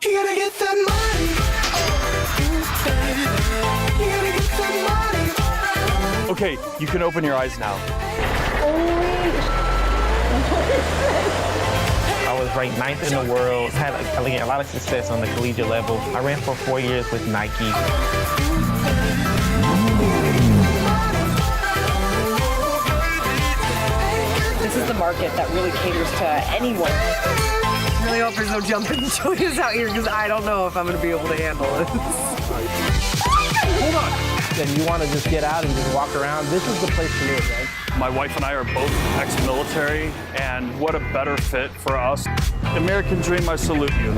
You gotta get that money. You gotta get that money. Okay, you can open your eyes now. I was ranked 9th in the world, had a lot of success on the collegiate level. I ran for 4 years with Nike. This is the market that really caters to anyone. I really hope there's no jumping joints out here because I don't know if I'm going to be able to handle this. Hold on. And you want to just get out and just walk around, this is the place to live, right? My wife and I are both ex-military, and what a better fit for us. American dream, I salute you.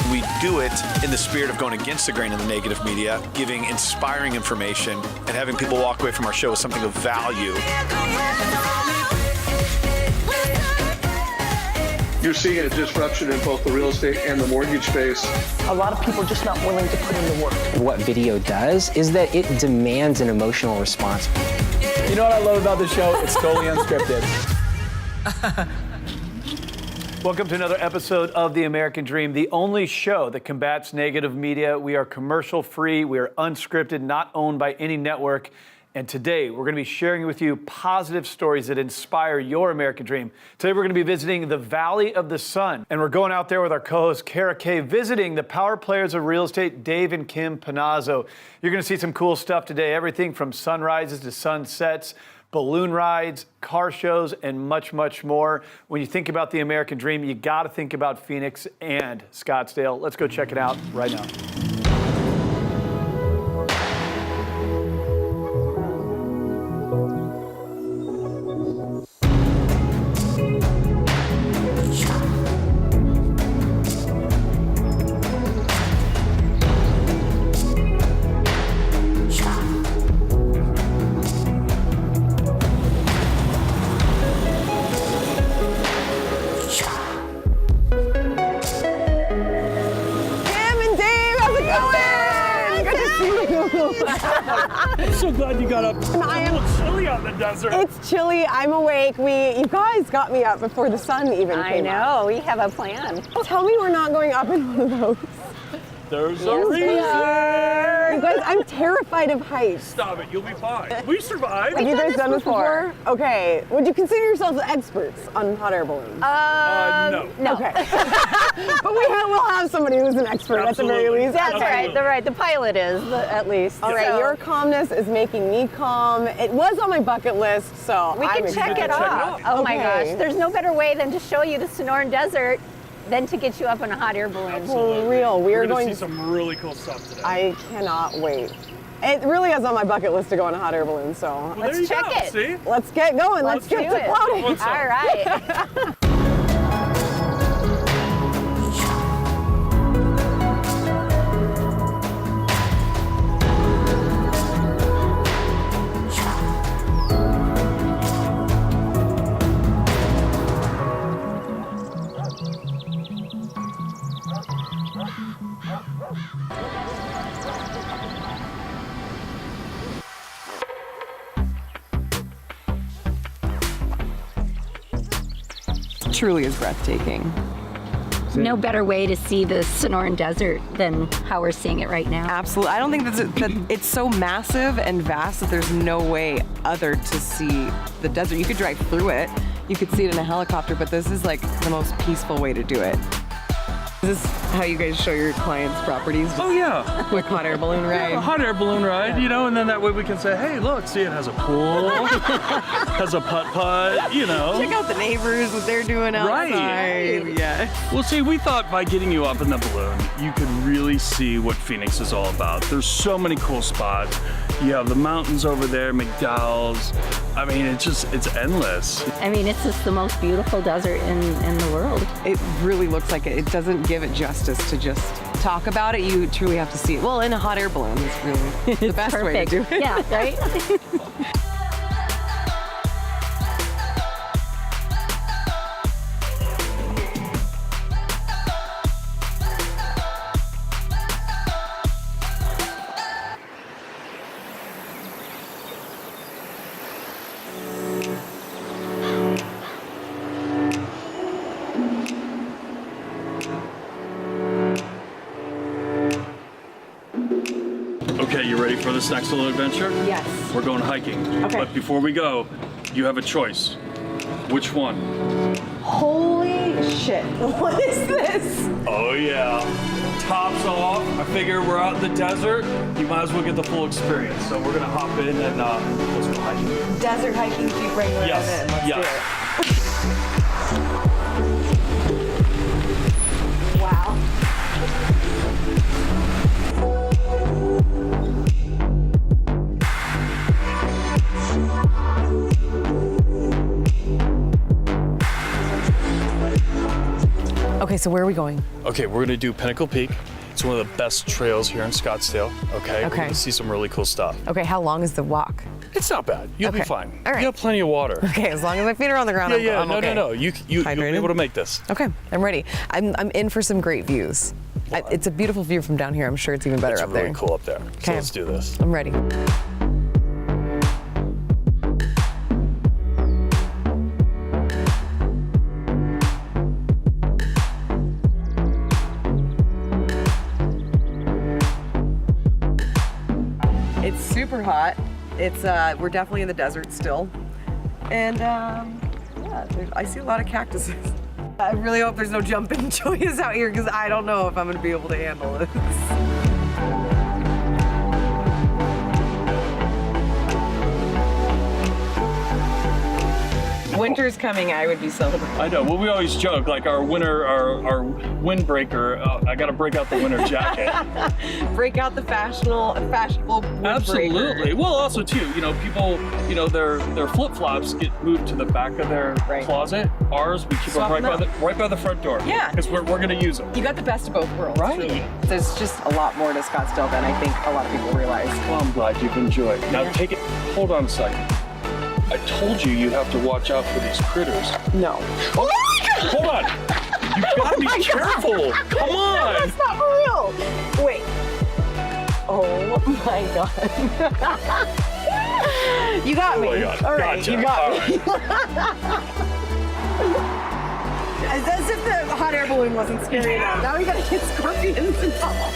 We do it in the spirit of going against the grain of the negative media, giving inspiring information, and having people walk away from our show with something of value. You're seeing a disruption in both the real estate and the mortgage space. A lot of people are just not willing to put in the work. What video does is that it demands an emotional response. You know what I love about this show? It's totally unscripted. Welcome to another episode of The American Dream, the only show that combats negative media. We are commercial free, we are unscripted, not owned by any network. And today, we're going to be sharing with you positive stories that inspire your American dream. Today, we're going to be visiting the Valley of the Sun. And we're going out there with our co-host, Kara Kay, visiting the power players of real estate, Dave and Kim Panozzo. You're going to see some cool stuff today, everything from sunrises to sunsets, balloon rides, car shows, and much, much more. When you think about the American dream, you got to think about Phoenix and Scottsdale. Let's go check it out right now. I'm so glad you got up. I am chilly out in the desert. It's chilly. I'm awake. You guys got me up before the sun even came up. I know. We have a plan. Tell me we're not going up in one of those. There's a reason. You guys, I'm terrified of heights. Stop it. You'll be fine. We survived. Have you guys done this before? Okay. Would you consider yourselves experts on hot air balloons? No. Okay. But we'll have somebody who's an expert at the very least. That's right. The pilot is, at least. All right. Your calmness is making me calm. It was on my bucket list, so we can check it off. Oh my gosh. There's no better way than to show you the Sonoran Desert than to get you up in a hot air balloon. For real. We're going to see some really cool stuff today. I cannot wait. It really is on my bucket list to go on a hot air balloon, so. Well, let's check it. See? Let's get going. Let's get to clouding. All right. Truly is breathtaking. No better way to see the Sonoran Desert than how we're seeing it right now. Absolutely. I don't think that it's so massive and vast that there's no way other to see the desert. You could drive through it. You could see it in a helicopter, but this is like the most peaceful way to do it. Is this how you guys show your clients properties? Oh, yeah. Quick hot air balloon ride? Yeah, a hot air balloon ride, you know, and then that way we can say, hey, look, see, it has a pool, has a putt-putt, you know. Check out the neighbors, what they're doing outside. Right. Yeah. Well, see, we thought by getting you up in the balloon, you could really see what Phoenix is all about. There's so many cool spots. You have the mountains over there, McDowell's. I mean, it's endless. I mean, it's just the most beautiful desert in the world. It really looks like it. It doesn't give it justice to just talk about it. You truly have to see it. Well, in a hot air balloon is really the best way to do it. Yeah, right? Okay, you ready for this next little adventure? Yes. We're going hiking. Okay. But before we go, you have a choice. Which one? Holy shit. What is this? Oh yeah. Tops off. I figure we're out in the desert. You might as well get the full experience. So we're gonna hop in and let's go hiking. Desert hiking, Jeep Wrangler. Yes. Let's Yes. do it. Wow. Okay, so where are we going? Okay, we're gonna do Pinnacle Peak. It's one of the best trails here in Scottsdale. Okay. We're gonna see some really cool stuff. Okay, how long is the walk? It's not bad. You'll be fine. All right. You have plenty of water. Okay, as long as my feet are on the ground, I'm okay. No. You'll be able to make this. Okay, I'm ready. I'm in for some great views. It's a beautiful view from down here. I'm sure it's even better up there. It's really cool up there. So let's do this. I'm ready. It's super hot. It's we're definitely in the desert still, and yeah, I see a lot of cactuses. I really hope there's no jumping joyous out here because I don't know if I'm gonna be able to handle this. Winter's coming, I would be celebrating. I know. Well, we always joke like our windbreaker. I got to break out the winter jacket. Break out the fashionable windbreaker. Absolutely. Well, also too, people, their flip flops get moved to the back of their closet. Ours, we keep them right by the front door. Yeah. Because we're gonna use them. You got the best of both worlds. Right. Really. There's just a lot more to Scottsdale than I think a lot of people realize. Well, I'm glad you've enjoyed. Now take it. Hold on a second. I told you have to watch out for these critters. No. Oh, hold on. You gotta be careful. Come on. That's not for real. Wait. Oh my god. You got me. Oh my God. All right, Gotcha. you got me. All As if the hot air balloon wasn't scary enough. Now we gotta get scorpions and all.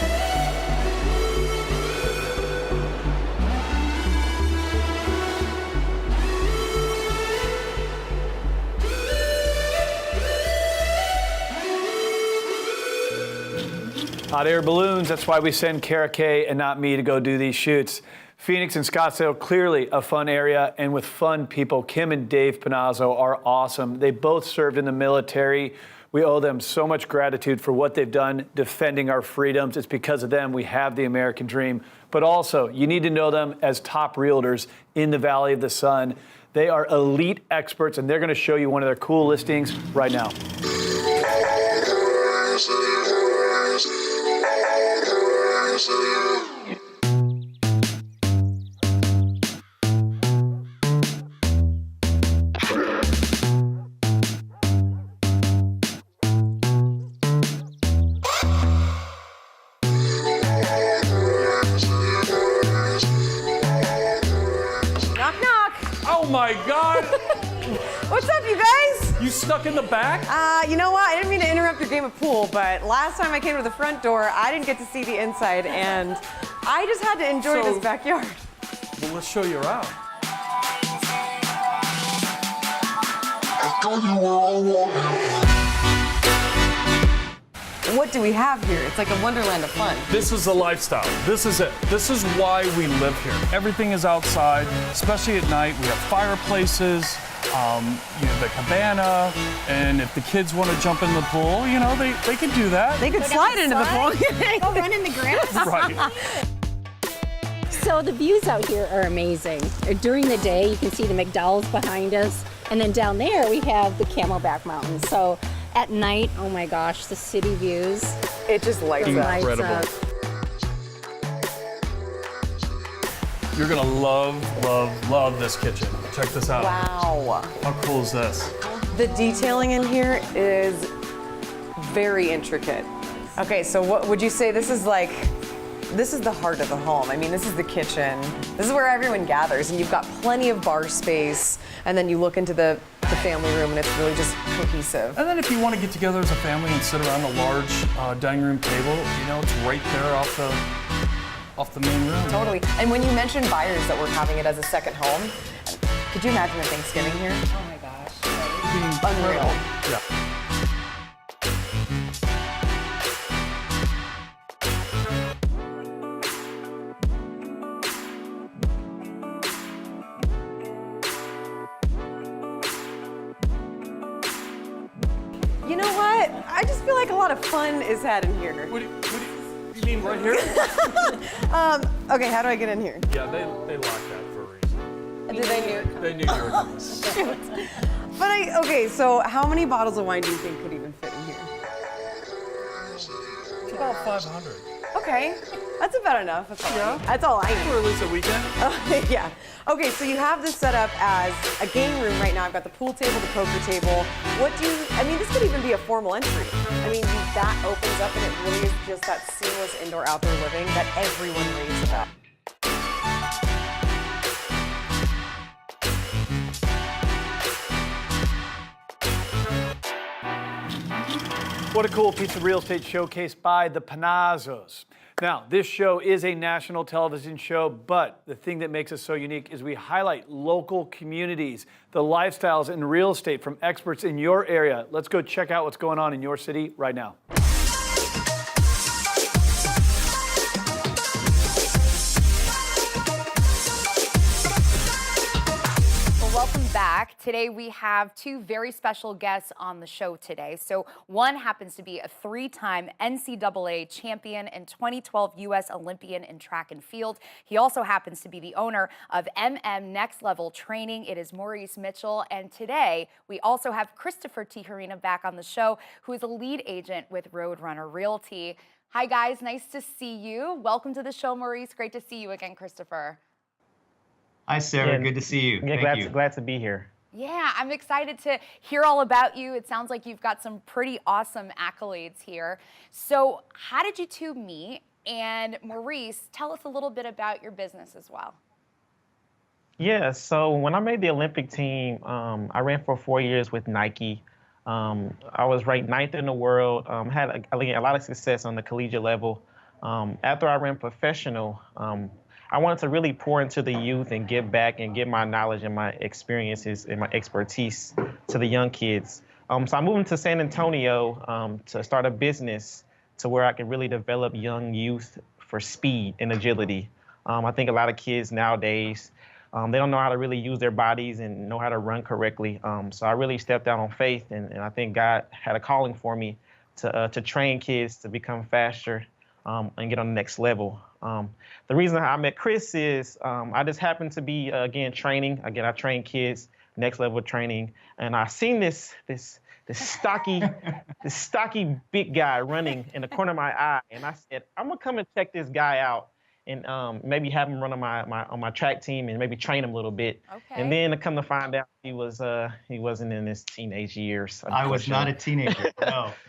Hot air balloons, that's why we send Kara Kay and not me to go do these shoots. Phoenix and Scottsdale, clearly a fun area, and with fun people. Kim and Dave Panozzo are awesome. They both served in the military. We owe them so much gratitude for what they've done defending our freedoms. It's because of them we have the American dream. But also, you need to know them as top realtors in the Valley of the Sun. They are elite experts, and they're going to show you one of their cool listings right now. Knock, knock. Oh my God! What's up, you guys? You stuck in the back? You know what? I didn't mean to interrupt your game of pool, but last time I came to the front door, I didn't get to see the inside, and I just had to enjoy this backyard. Well, let's show you around. What do we have here? It's like a wonderland of fun. This is the lifestyle. This is it. This is why we live here. Everything is outside, especially at night. We have fireplaces, the cabana, and if the kids want to jump in the pool, they can do that. They could slide into the pool. Go run in the grass. Right. So the views out here are amazing. During the day, you can see the McDowell's behind us. And then down there, we have the Camelback Mountains. So at night, oh my gosh, the city views. It just lights up. Incredible. You're gonna love this kitchen. Check this out. Wow. How cool is this? The detailing in here is very intricate. Okay, so what would you say this is like? This is the heart of the home. I mean, this is the kitchen. This is where everyone gathers, and you've got plenty of bar space, and then you look into the family room, and it's really just cohesive. And then if you want to get together as a family and sit around a large dining room table, it's right there off off the main room. Totally. And when you mentioned buyers that were having it as a second home, could you imagine the Thanksgiving here? Oh my gosh. Unreal. Yeah. You know what? I just feel like a lot of fun is had in here. What do you mean right here? Okay, how do I get in here? Yeah, they locked that for a reason. Did they knew? They knew you were doing this. But okay, so how many bottles of wine do you think could even fit in here? It's about 500. Okay, that's about enough. That's all I need. For at least a weekend. Yeah. Okay, so you have this set up as a game room right now. I've got the pool table, the poker table. I mean, this could even be a formal entry. I mean, that opens up and it really is just that seamless indoor-outdoor living that everyone raves about. What a cool piece of real estate showcase by the Panozzos. Now, this show is a national television show, but the thing that makes us so unique is we highlight local communities, the lifestyles in real estate from experts in your area. Let's go check out what's going on in your city right now. Welcome back. Today we have two very special guests on the show today. So one happens to be a three-time NCAA champion and 2012 U.S. Olympian in track and field. He also happens to be the owner of Next Level Training. It is Maurice Mitchell. And today we also have Christopher Tijerina back on the show, who is a lead agent with Roadrunner Realty. Hi guys, nice to see you. Welcome to the show, Maurice. Great to see you again, Christopher. Hi, Sarah. Good to see you. Yeah, Thank you. glad to be here. Yeah, I'm excited to hear all about you. It sounds like you've got some pretty awesome accolades here. So how did you two meet? And Maurice, tell us a little bit about your business as well. Yeah, so when I made the Olympic team, I ran for 4 years with Nike. I was ranked 9th in the world, had a lot of success on the collegiate level. After I ran professional, I wanted to really pour into the youth and give back and give my knowledge and my experiences and my expertise to the young kids. So I moved into San Antonio to start a business to where I could really develop young youth for speed and agility. I think a lot of kids nowadays, they don't know how to really use their bodies and know how to run correctly. So I really stepped out on faith, and I think God had a calling for me to train kids to become faster and get on the next level. The reason I met Chris is I just happened to be, again, training. Again, I train kids, next level training. And I seen this stocky big guy running in the corner of my eye. And I said, I'm going to come and check this guy out and maybe have him run on my track team and maybe train him a little bit. Okay. And then to come to find out he wasn't in his teenage years. I was not a teenager.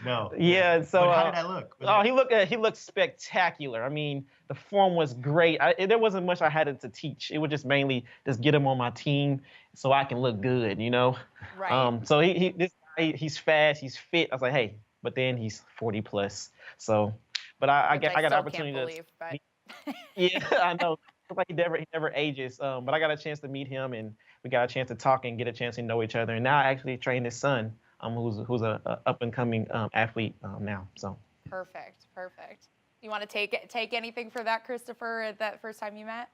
No. Yeah. So but how did I look? He looked spectacular. I mean, the form was great. There wasn't much I had to teach. It was just mainly just get him on my team so I can look good, you know. Right. So he's fast, he's fit. I was like, hey, but then he's 40 plus. So, but I got an opportunity to. Yeah, I know. Like he never ages. But I got a chance to meet him, and we got a chance to talk and get a chance to know each other. And now I actually train his son, who's a up and coming athlete now. So. Perfect. You want to take anything for that, Christopher? That first time you met?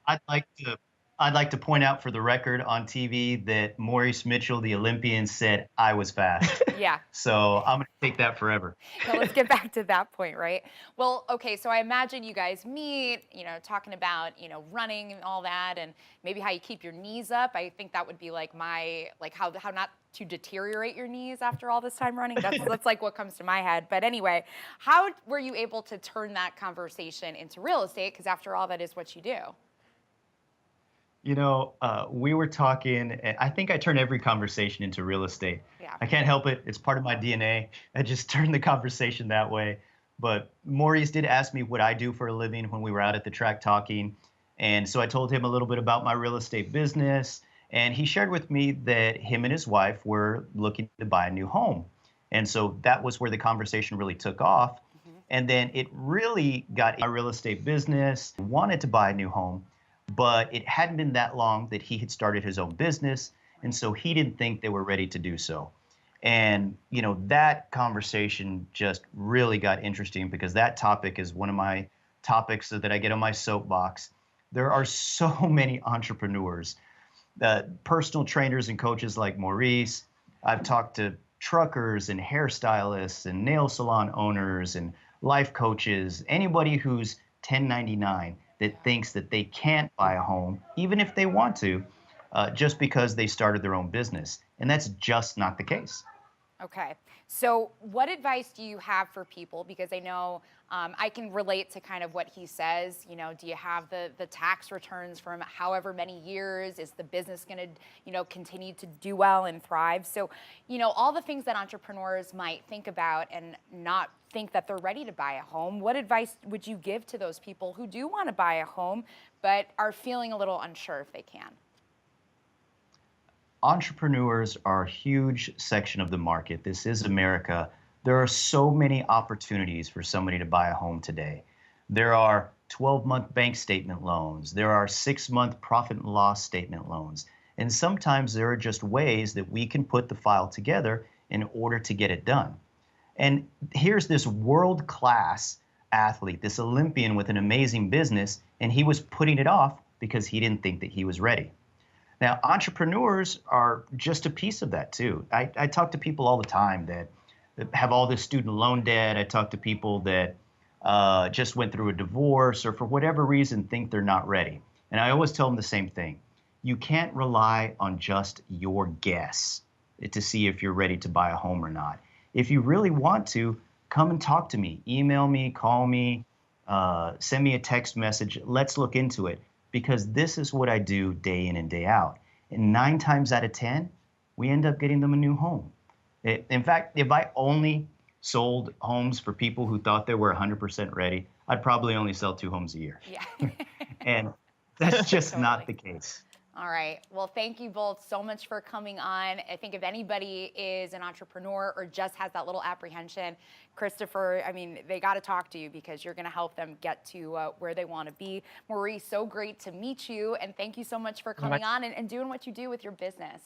I'd like to point out for the record on TV that Maurice Mitchell, the Olympian, said I was fast. Yeah. So I'm going to take that forever. So let's get back to that point, right? Well, okay, so I imagine you guys meet, talking about, running and all that, and maybe how you keep your knees up. I think that would be like how not to deteriorate your knees after all this time running. That's like what comes to my head. But anyway, how were you able to turn that conversation into real estate? Because after all, that is what you do. We were talking, and I think I turn every conversation into real estate. Yeah. I can't help it. It's part of my DNA. I just turned the conversation that way. But Maurice did ask me what I do for a living when we were out at the track talking. And so I told him a little bit about my real estate business. And he shared with me that him and his wife were looking to buy a new home. And so that was where the conversation really took off. Mm-hmm. And then it really got a real estate business, wanted to buy a new home, but it hadn't been that long that he had started his own business. And so he didn't think they were ready to do so. And, you know, that conversation just really got interesting because that topic is one of my topics that I get on my soapbox. There are so many entrepreneurs, personal trainers and coaches like Maurice. I've talked to truckers and hairstylists and nail salon owners and life coaches, anybody who's 1099 that thinks that they can't buy a home, even if they want to, just because they started their own business. And that's just not the case. Okay. So what advice do you have for people? Because I know I can relate to kind of what he says. You know, do you have the tax returns from however many years? Is the business going to, you know, continue to do well and thrive? So, you know, all the things that entrepreneurs might think about and not think that they're ready to buy a home. What advice would you give to those people who do want to buy a home but are feeling a little unsure if they can? Entrepreneurs are a huge section of the market. This is America. There are so many opportunities for somebody to buy a home today. There are 12-month bank statement loans. There are 6-month profit and loss statement loans. And sometimes there are just ways that we can put the file together in order to get it done. And here's this world-class athlete, this Olympian with an amazing business, and he was putting it off because he didn't think that he was ready. Now, entrepreneurs are just a piece of that too. I talk to people all the time that have all this student loan debt. I talk to people that just went through a divorce or for whatever reason think they're not ready. And I always tell them the same thing. You can't rely on just your guess to see if you're ready to buy a home or not. If you really want to, come and talk to me. Email me, call me, send me a text message. Let's look into it. Because this is what I do day in and day out. And 9 times out of 10, we end up getting them a new home. In fact, if I only sold homes for people who thought they were 100% ready, I'd probably only sell 2 homes a year. Yeah. And that's just not the case. All right. Well, thank you both so much for coming on. I think if anybody is an entrepreneur or just has that little apprehension, Christopher, I mean, they got to talk to you because you're going to help them get to where they want to be. Maurice, so great to meet you. And thank you so much for coming on and doing what you do with your business.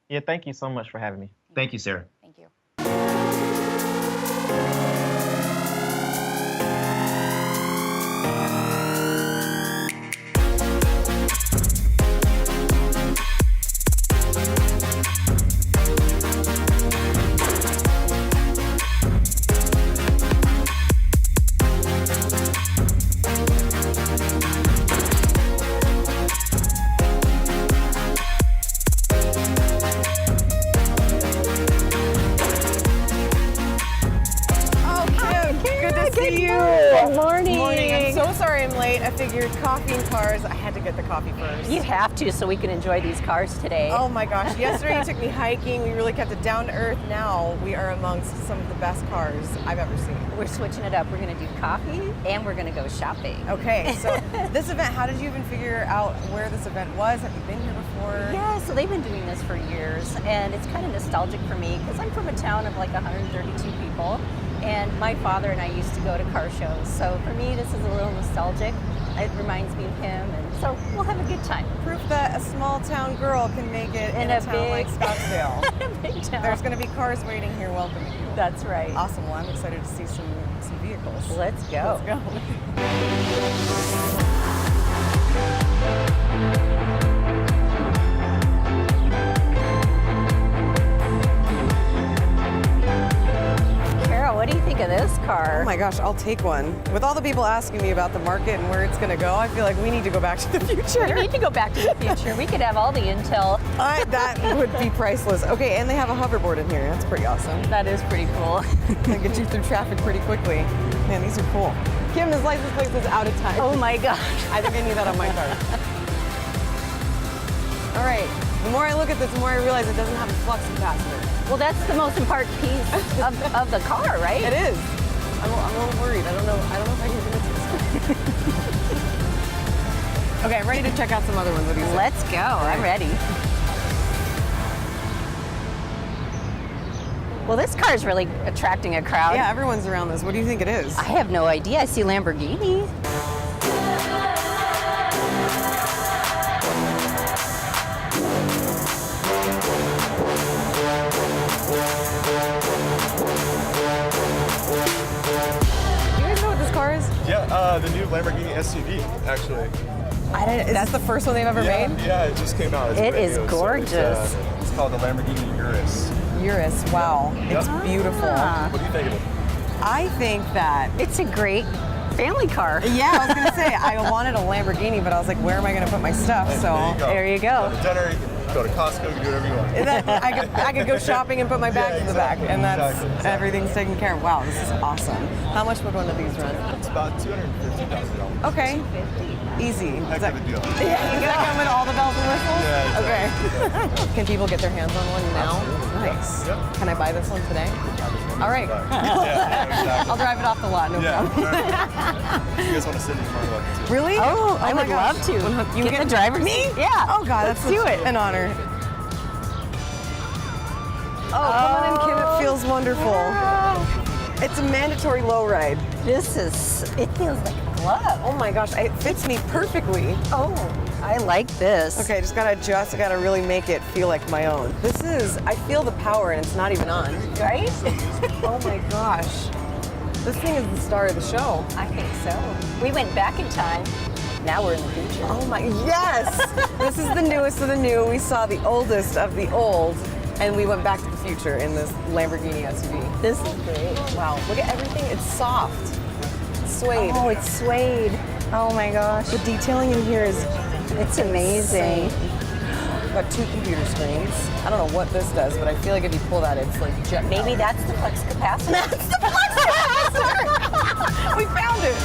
Yeah, thank you so much for having me. Thank you, Sarah. Thank you. I figured coffee and cars, I had to get the coffee first. You have to so we can enjoy these cars today. Oh my gosh, yesterday you took me hiking, we really kept it down to earth. Now we are amongst some of the best cars I've ever seen. We're switching it up. We're going to do coffee and we're going to go shopping. Okay, so this event, how did you even figure out where this event was? Have you been here before? Yeah, so they've been doing this for years and it's kind of nostalgic for me because I'm from a town of like 132 people. And my father and I used to go to car shows. So for me, this is a little nostalgic. It reminds me of him, and so we'll have a good time. Proof that a small town girl can make it in a town like Scottsdale. In a big town. There's going to be cars waiting here welcoming you. That's right. Awesome. Well, I'm excited to see some vehicles. Let's go. Let's go. What do you think of this car? Oh my gosh, I'll take one. With all the people asking me about the market and where it's going to go, I feel like we need to go back to the future. We need to go back to the future. We could have all the intel. That would be priceless. Okay, and they have a hoverboard in here. That's pretty awesome. That is pretty cool. They get you through traffic pretty quickly. Man, these are cool. Kim, his license plate is out of time. Oh my gosh. I think I need that on my car. All right, the more I look at this, the more I realize it doesn't have a flux capacitor. Well, that's the most important piece of the car, right? It is. I'm a little worried. I don't know if I can do this. Okay, I'm ready to check out some other ones. What do you say? Let's go. I'm ready. Well, this car is really attracting a crowd. Yeah, everyone's around this. What do you think it is? I have no idea. I see Lamborghini. Do you guys know what this car is? Yeah, the new Lamborghini SUV, actually. Is this the first one they've ever made? Yeah, it just came out. It's It brand is new, so gorgeous. it's called the Lamborghini Urus. Urus, wow. It's Yep. beautiful. Yeah. What do you think of it? I think that It's a great family car. Yeah, I was gonna say I wanted a Lamborghini, but I was like, where am I gonna put my stuff? So There you go. Go to dinner, you can go to Costco, you can do whatever you want. I could go shopping and put my bags in the back, and that's everything's taken care of. Wow, this is awesome. How much would one of these run? It's about $250,000. Okay, easy. Heck of a deal. Yeah, you gotta come with all the bells and whistles? Yeah, Okay. Can people get their hands on one now? Nice. Yep. Can I buy this one today? All right. Yeah, exactly. I'll drive it off the lot, no problem. You guys want to sit in front of it? Really? Oh, I my would gosh. love to. You Get get the driver's me? seat. Yeah. Oh God, Let's that's do it. an honor. Oh, come on in, Kim. It feels wonderful. It's a mandatory low ride. It feels like a glove. Oh my gosh, it fits me perfectly. Oh, I like this. Okay, I just gotta adjust. I gotta really make it feel like my own. I feel the power and it's not even on. Right? Oh my gosh. This thing is the star of the show. I think so. We went back in time. Now we're in the future. Oh my, yes! This is the newest of the new. We saw the oldest of the old, and we went back to the future in this Lamborghini SUV. This is great. Wow, look at everything. It's soft. It's suede. Oh, it's suede. Oh my gosh. The detailing in here is It's amazing. insane. Got two computer screens. I don't know what this does, but I feel like if you pull that, it's like jet Maybe powered. that's the flex capacitor. That's the flex capacitor! We found it!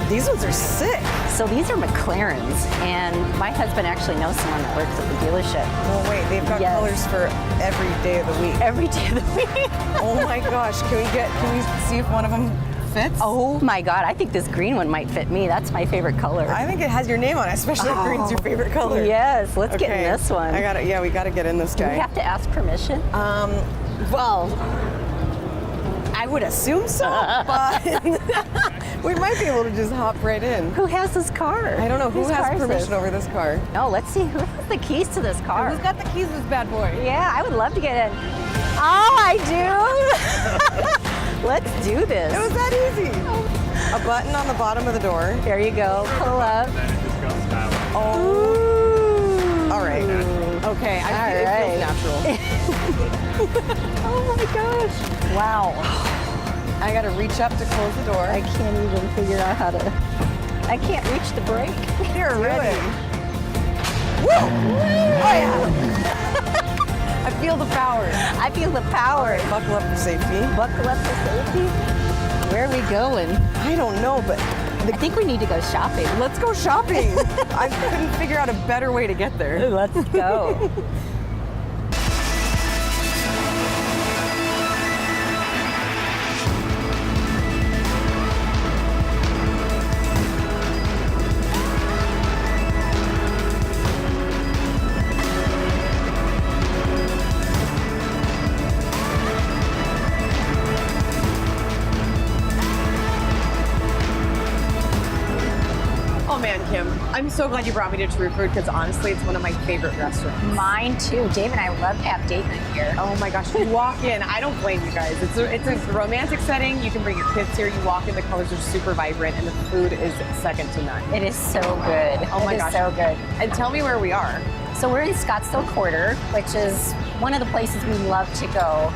These ones are sick. So these are McLarens, and my husband actually knows someone that works at the dealership. No, wait, they've got Yes. colors for every day of the week. Every day of the week. Oh my gosh, can we see if one of them fits? Oh my God, I think this green one might fit me. That's my favorite color. I think it has your name on it, especially if green's your favorite color. Yes, let's get in this one. We gotta get in this Do guy. we have to ask permission? Well, I would assume so, but we might be able to just hop right in. Who has this car? I don't know who Whose car has is permission this? over this car. No, let's see who has the keys to this car. Who's got the keys to this bad boy? Yeah, I would love to get in. Oh, I do. Let's do this. It was that easy. A button on the bottom of the door. There you go. Pull up. Oh. All right. Okay. It feels natural. Oh my gosh. Wow. I gotta reach up to close the door. I can't even figure out how to. I can't reach the brake. You're ready. Woo! Oh yeah. I feel the power. I feel the power. Right, buckle up for safety. Buckle up for safety. Where are we going? I don't know, but I think we need to go shopping. let's go shopping. I couldn't figure out a better way to get there. Let's go. Oh man, Kim, I'm so glad you brought me to True Food because honestly, it's one of my favorite restaurants. Mine too. Dave and I love to have date night here. Oh my gosh, you walk in, I don't blame you guys. It's a romantic setting. You can bring your kids here. You walk in, the colors are super vibrant, and the food is second to none. It is so good. Oh my It is gosh. so good. And tell me where we are. So we're in Scottsdale Quarter, which is one of the places we love to go.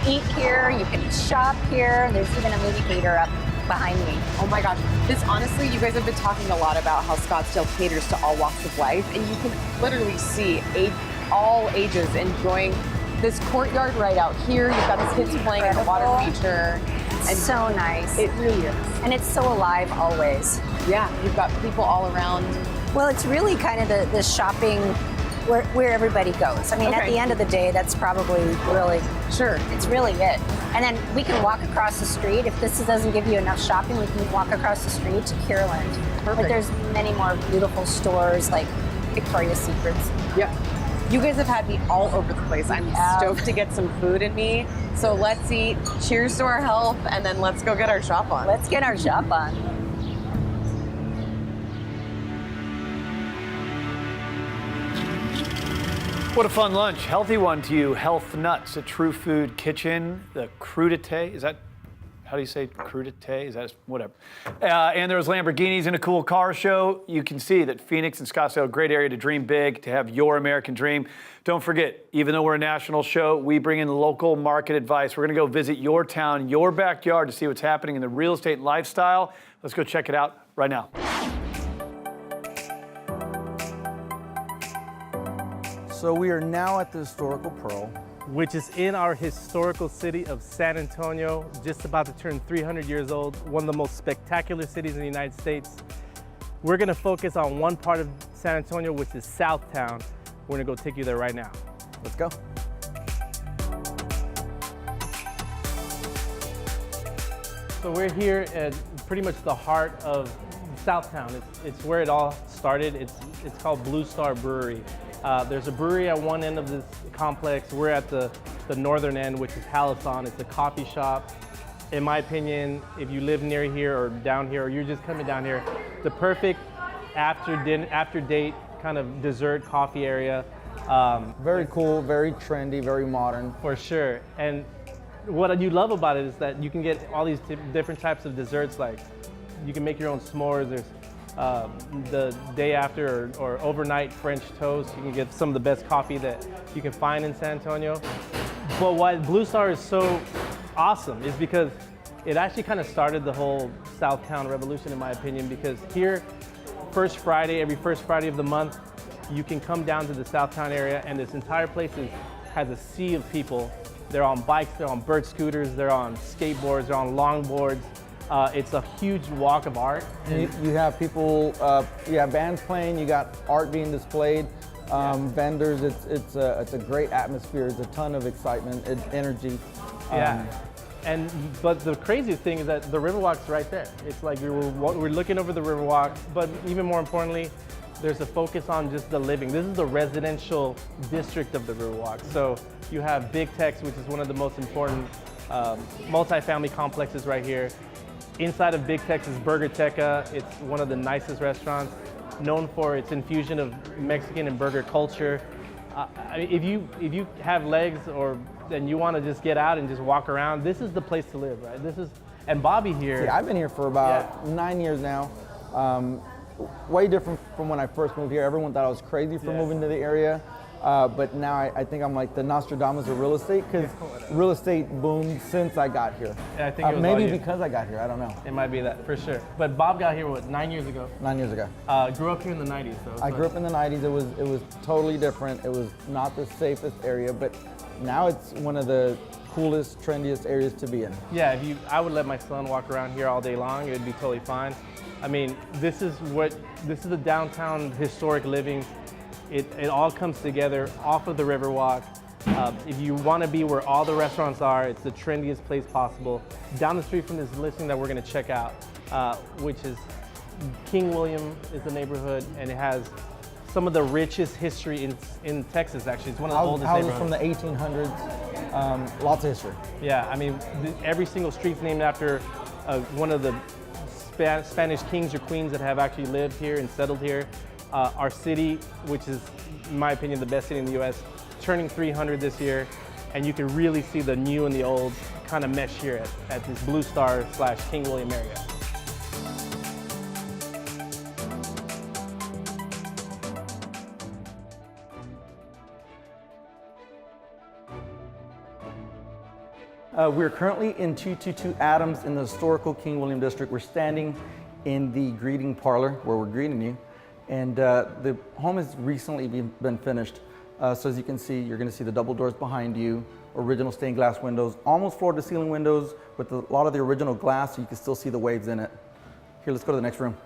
Eat here, you can shop here. There's even a movie theater up behind me. Oh my gosh, this honestly, you guys have been talking a lot about how Scottsdale caters to all walks of life, and you can literally see all ages enjoying this courtyard right out here. You've got the kids playing in the water feature. And so nice. It really is. And it's so alive always. Yeah, you've got people all around. Well, it's really kind of the shopping where everybody goes. I mean, at Okay. the end of the day, that's probably really, Sure. it's really it. And then we can walk across the street. If this doesn't give you enough shopping, we can walk across the street to Kierland. Perfect. But there's many more beautiful stores like Victoria's Secrets. Yep. You guys have had me all over the place. I'm stoked to get some food in me. So let's eat. Cheers to our health, and then let's go get our shop on. Let's get our shop on. What a fun lunch. Healthy one to you. Health Nuts at True Food Kitchen. The crudité, is that, how do you say crudité? Is that, whatever. And there was Lamborghinis and a cool car show. You can see that Phoenix and Scottsdale, a great area to dream big, to have your American dream. Don't forget, even though we're a national show, we bring in local market advice. We're gonna go visit your town, your backyard to see what's happening in the real estate and lifestyle. Let's go check it out right now. So we are now at the historical Pearl, which is in our historical city of San Antonio, just about to turn 300 years old, one of the most spectacular cities in the United States. We're gonna focus on one part of San Antonio, which is Southtown. We're gonna go take you there right now. Let's go. So we're here at pretty much the heart of Southtown. It's where it all started. It's called Blue Star Brewery. There's a brewery at one end of this complex. We're at the northern end, which is Halasan. It's a coffee shop. In my opinion, if you live near here or down here, or you're just coming down here, the perfect after date kind of dessert coffee area. Very cool, very trendy, very modern. For sure. And what you love about it is that you can get all these different types of desserts. Like you can make your own s'mores. There's the day after or overnight French toast. You can get some of the best coffee that you can find in San Antonio. But why Blue Star is so awesome is because it actually kind of started the whole Southtown revolution, in my opinion, because here, every first Friday of the month, you can come down to the Southtown area and this entire place has a sea of people. They're on bikes, they're on bird scooters, they're on skateboards, they're on longboards. It's a huge walk of art. You have people, you have bands playing, you got art being displayed, vendors. It's a great atmosphere. There's a ton of excitement, energy. But the craziest thing is that the Riverwalk's right there. It's like we're looking over the Riverwalk, but even more importantly, there's a focus on just the living. This is the residential district of the Riverwalk. So you have Big Tex, which is one of the most important multifamily complexes right here. Inside of Big Tex is Burgerteca. It's one of the nicest restaurants, known for its infusion of Mexican and burger culture. If you have legs and you want to just get out and just walk around, this is the place to live, right? And Bobby here. See, I've been here for about 9 years now. Way different from when I first moved here. Everyone thought I was crazy for moving to the area. But now I think I'm like the Nostradamus of real estate, because real estate boomed since I got here. Yeah, I think it was maybe because I got here, I don't know. It might be that, for sure. But Bob got here, 9 years ago? 9 years ago. Grew up here in the 90s, though. I grew up in the 90s. It was totally different. It was not the safest area, but now it's one of the coolest, trendiest areas to be in. Yeah, I would let my son walk around here all day long. It would be totally fine. I mean, this is the downtown historic living. It all comes together off of the Riverwalk. If you want to be where all the restaurants are, it's the trendiest place possible. Down the street from this listing that we're going to check out, which is King William is the neighborhood, and it has some of the richest history in Texas, actually. It's one of the oldest neighborhoods. From the 1800s, lots of history. Yeah, I mean, every single street's named after one of the Spanish kings or queens that have actually lived here and settled here. Our city, which is, in my opinion, the best city in the U.S., turning 300 this year, and you can really see the new and the old kind of mesh here at this Blue Star / King William area. We're currently in 222 Adams in the historical King William District. We're standing in the greeting parlor where we're greeting you. And the home has recently been finished. So as you can see, you're gonna see the double doors behind you, original stained glass windows, almost floor to ceiling windows with a lot of the original glass, so you can still see the waves in it. Here, let's go to the next room.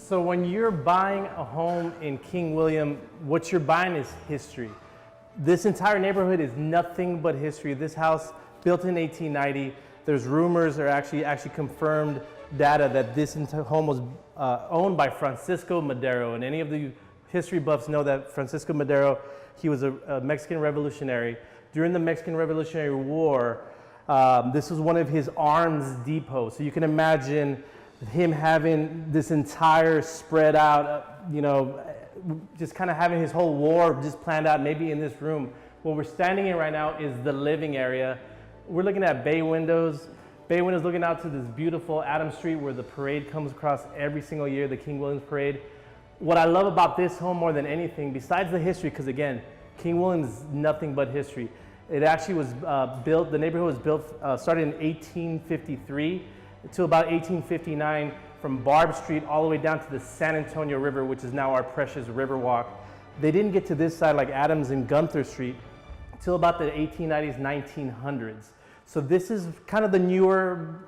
So when you're buying a home in King William, what you're buying is history. This entire neighborhood is nothing but history. This house, built in 1890, there's rumors or actually confirmed data that this home was owned by Francisco Madero. And any of the history buffs know that Francisco Madero, he was a Mexican revolutionary. During the Mexican Revolutionary War, this was one of his arms depots. So you can imagine him having this entire spread out, just kind of having his whole war just planned out, maybe in this room. What we're standing in right now is the living area. We're looking at bay windows. Bay windows looking out to this beautiful Adams Street where the parade comes across every single year, the King William's Parade. What I love about this home more than anything, besides the history, because again, King William is nothing but history. It actually was built, the neighborhood was built, started in 1853 until about 1859 from Barb Street all the way down to the San Antonio River, which is now our precious Riverwalk. They didn't get to this side like Adams and Gunther Street until about the 1890s, 1900s. So this is kind of the newer,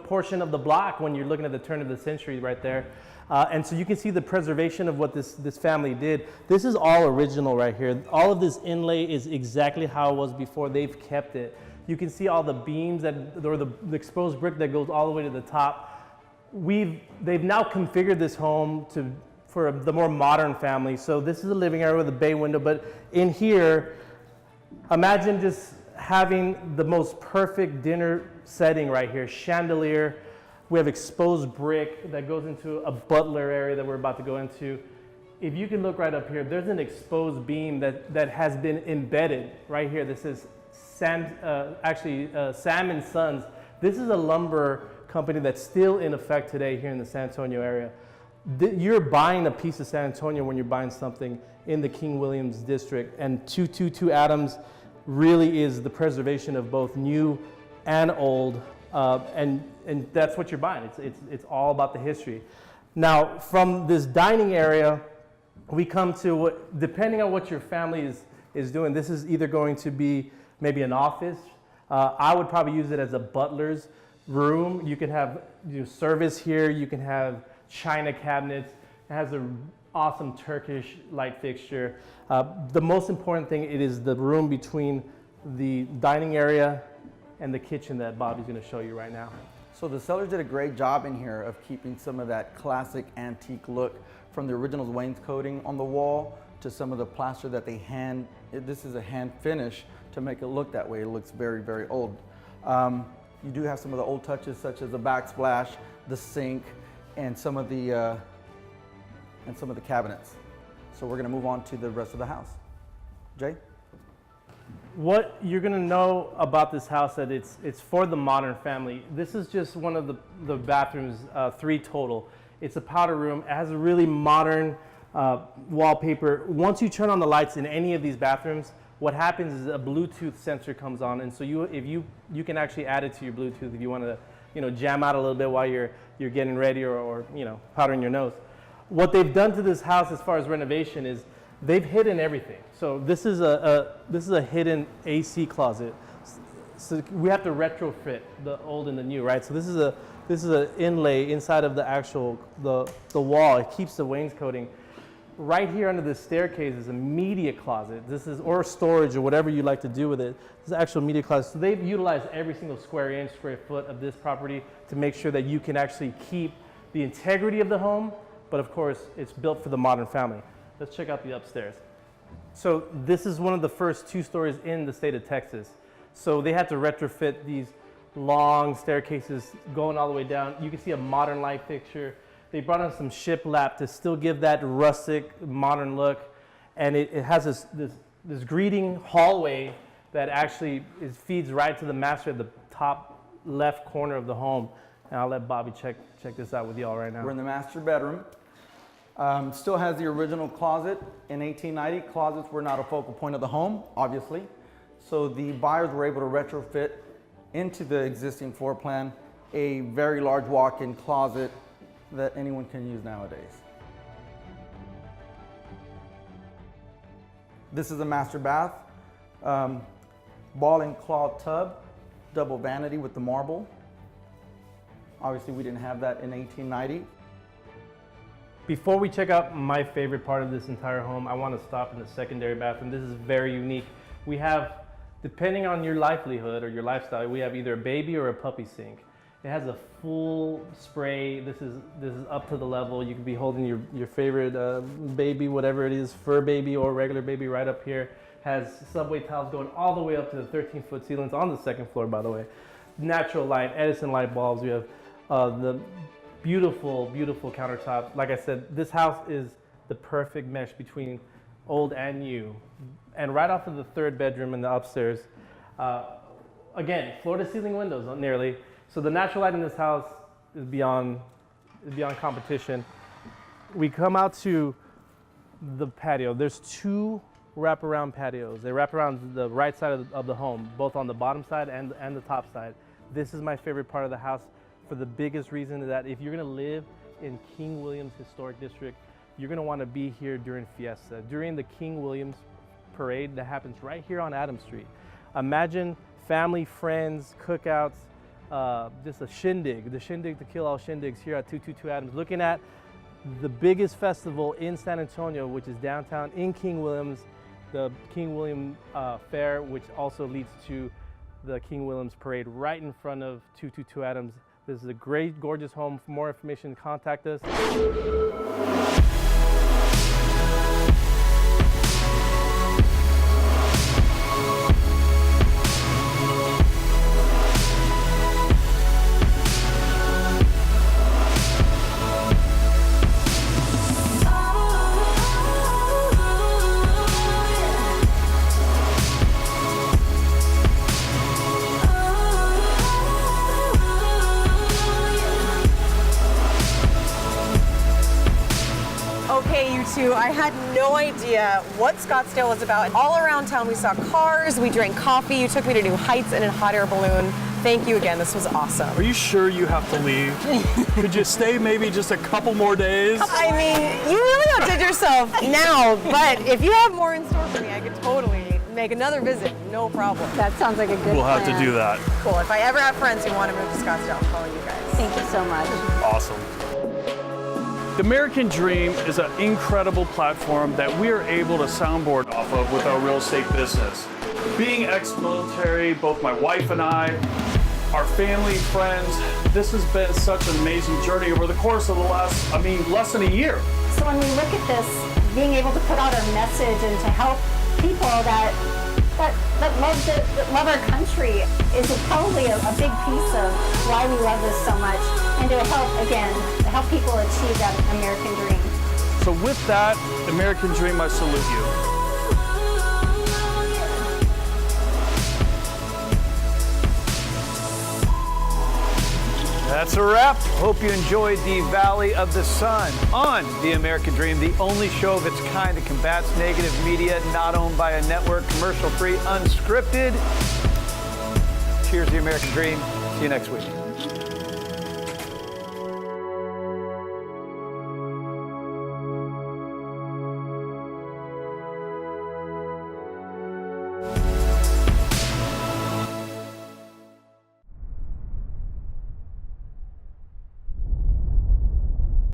portion of the block when you're looking at the turn of the century right there. And so you can see the preservation of what this family did. This is all original right here. All of this inlay is exactly how it was before. They've kept it. You can see all the beams or the exposed brick that goes all the way to the top. They've now configured this home for the more modern family. So this is a living area with a bay window, but in here, imagine just having the most perfect dinner setting right here. Chandelier. We have exposed brick that goes into a butler area that we're about to go into. If you can look right up here, there's an exposed beam that has been embedded right here. This is Sam and Sons. This is a lumber company that's still in effect today here in the San Antonio area. You're buying a piece of San Antonio when you're buying something in the King Williams district, and 222 Adams really is the preservation of both new and old, and that's what you're buying. It's all about the history. Now, from this dining area, we come to depending on what your family is doing, this is either going to be maybe an office. I would probably use it as a butler's room. You can have service here. You can have china cabinets. It has an awesome Turkish light fixture. The most important thing, it is the room between the dining area and the kitchen that Bobby's going to show you right now. So the sellers did a great job in here of keeping some of that classic antique look, from the original wainscoting on the wall to some of the plaster that this is a hand finish to make it look that way. It looks very, very old. You do have some of the old touches such as the backsplash, the sink, and some of the cabinets. So we're going to move on to the rest of the house. Jay? What you're going to know about this house, that it's for the modern family. This is just one of the bathrooms, 3 total. It's a powder room. It has a really modern wallpaper. Once you turn on the lights in any of these bathrooms, what happens is a Bluetooth sensor comes on, and so you can actually add it to your Bluetooth if you want to jam out a little bit while you're getting ready or powdering your nose. What they've done to this house as far as renovation is they've hidden everything. So this is a hidden AC closet. So we have to retrofit the old and the new, right? So this is an inlay inside of the actual the wall. It keeps the wainscoting. Right here under the staircase is a media closet. Or storage or whatever you like to do with it. This is an actual media closet. So they've utilized every single square inch, square foot of this property to make sure that you can actually keep the integrity of the home, but of course it's built for the modern family. Let's check out the upstairs. So this is one of the first 2 stories in the state of Texas. So they had to retrofit these long staircases going all the way down. You can see a modern light fixture. They brought in some shiplap to still give that rustic, modern look. And it has this greeting hallway that actually feeds right to the master at the top left corner of the home. And I'll let Bobby check this out with y'all right now. We're in the master bedroom. Still has the original closet. In 1890, closets were not a focal point of the home, obviously. So the buyers were able to retrofit into the existing floor plan a very large walk-in closet that anyone can use nowadays. This is a master bath. Ball and claw tub, double vanity with the marble. Obviously we didn't have that in 1890. Before we check out my favorite part of this entire home, I want to stop in the secondary bathroom. This is very unique. We have, depending on your livelihood or your lifestyle, we have either a baby or a puppy sink. It has a full spray. This is up to the level. You could be holding your favorite baby, whatever it is, fur baby or regular baby, right up here. Has subway tiles going all the way up to the 13-foot ceilings on the second floor, by the way. Natural light, Edison light bulbs. We have the beautiful, beautiful countertop. Like I said, this house is the perfect mesh between old and new. And right off of the third bedroom in the upstairs, again, floor-to-ceiling windows, nearly. So the natural light in this house is beyond competition. We come out to the patio. There's two wraparound patios. They wrap around the right side of the home, both on the bottom side and the top side. This is my favorite part of the house for the biggest reason that if you're gonna live in King William's Historic District, you're gonna wanna be here during Fiesta, during the King William's parade that happens right here on Adams Street. Imagine family, friends, cookouts, just a shindig, the shindig to kill all shindigs here at 222 Adams, looking at the biggest festival in San Antonio, which is downtown in King William's, the King William Fair, which also leads to the King William's Parade right in front of 222 Adams. This is a great, gorgeous home. For more information, contact us. I had no idea what Scottsdale was about. All around town we saw cars, we drank coffee, you took me to new heights in a hot air balloon. Thank you again, this was awesome. Are you sure you have to leave? Could you stay maybe just a couple more days? I mean, you really outdid yourself now, but if you have more in store for me, I could totally make another visit, no problem. That sounds like a good We'll have plan. to do that. Cool, if I ever have friends who want to move to Scottsdale, I'll call you guys. Thank you so much. Awesome. The American Dream is an incredible platform that we are able to soundboard off of with our real estate business. Being ex-military, both my wife and I, our family, friends, this has been such an amazing journey over the course of the last, less than a year. So when we look at this, being able to put out our message and to help people that love our country is probably a big piece of why we love this so much, and to help people achieve that American dream. So with that American Dream, I salute you. That's a wrap. Hope you enjoyed the Valley of the Sun on The American Dream, the only show of its kind that combats negative media, not owned by a network, commercial-free, unscripted. Cheers, The American Dream. See you next week.